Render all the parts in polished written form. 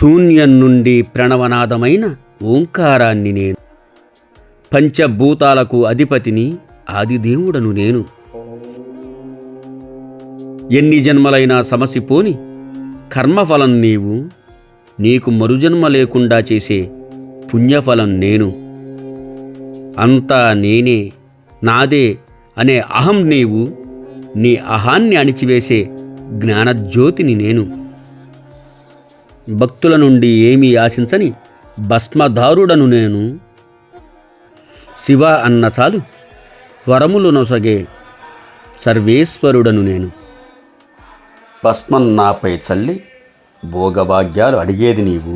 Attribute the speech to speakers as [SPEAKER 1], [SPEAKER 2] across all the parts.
[SPEAKER 1] శూన్యం నుండి ప్రణవనాదమైన ఓంకారాన్ని నేను. పంచభూతాలకు అధిపతిని, ఆదిదేవుడను నేను. ఎన్ని జన్మలైనా సమసిపోని కర్మఫలం నీవు, నీకు మరుజన్మ లేకుండా చేసే పుణ్యఫలం నేను. అంతా నేనే, నాదే అనే అహం నీవు, నీ అహాన్ని అణిచివేసే జ్ఞానజ్యోతిని నేను. భక్తుల నుండి ఏమీ ఆశించని భస్మధారుడను నేను. శివ అన్న చాలు వరములు నొసగే సర్వేశ్వరుడను నేను. భస్మం నాపై చల్లి భోగభాగ్యాలు అడిగేది నీవు.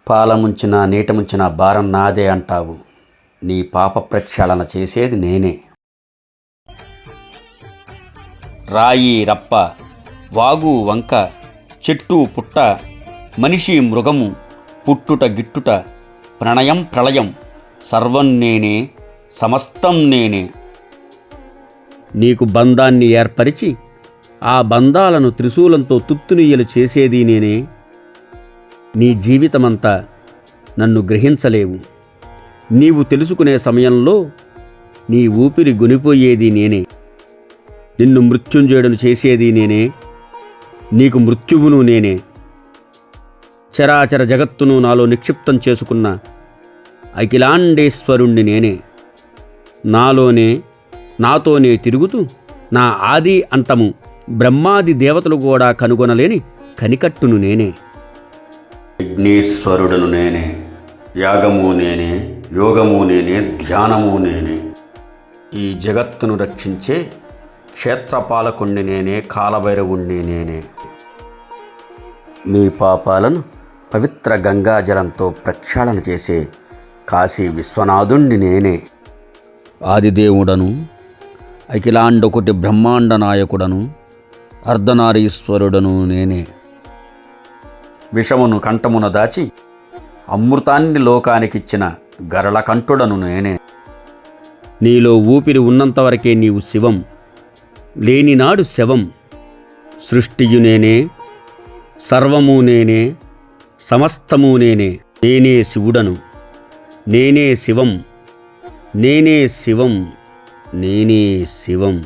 [SPEAKER 1] పాలముంచిన నీటముంచిన భారం నాదే అంటావు, నీ పాప ప్రక్షాళన చేసేది నేనే. రాయి రప్ప, వాగు వంక, చెట్టు పుట్ట, మనిషి మృగము, పుట్టుట గిట్టుట, ప్రణయం ప్రళయం, సర్వం నేనే, సమస్తం నేనే. నీకు బంధాన్ని ఏర్పరిచి ఆ బంధాలను త్రిశూలంతో తుత్తునియ్యలు చేసేది నేనే. నీ జీవితమంతా నన్ను గ్రహించలేవు. నీవు తెలుసుకునే సమయంలో నీ ఊపిరి గొనిపోయేది నేనే. నిన్ను మృత్యుంజయుడను చేసేది నేనే, నీకు మృత్యువును నేనే. చరాచర జగత్తును నాలో నిక్షిప్తం చేసుకున్న అఖిలాండేశ్వరుణ్ణి నేనే. నాలోనే నాతోనే తిరుగుతూ నా ఆది అంతము బ్రహ్మాది దేవతలు కూడా కనుగొనలేని కనికట్టును నేనే. విఘ్నేశ్వరుడను నేనే, యాగము నేనే, యోగము నేనే, ధ్యానము నేనే. ఈ జగత్తును రక్షించే క్షేత్రపాలకుణ్ణి నేనే, కాలభైరవుణ్ణి నేనే. మీ పాపాలను పవిత్ర గంగాజలంతో ప్రక్షాళన చేసే కాశీ విశ్వనాథుణ్ణి నేనే. ఆదిదేవుడను, అఖిలాండకోటి బ్రహ్మాండ నాయకుడను, అర్ధనారీశ్వరుడను నేనే. విషమును కంఠమున దాచి అమృతాన్ని లోకానికిచ్చిన గరళకంఠుడను నేనే. నీలో ఊపిరి ఉన్నంతవరకే నీవు శివం, లేనినాడు శవం. సృష్టియు నేనే, సర్వము నేనే, సమస్తము నేనే. నేనే శివుడను, నేనే శివం, నేనే శివం, నేనే శివం.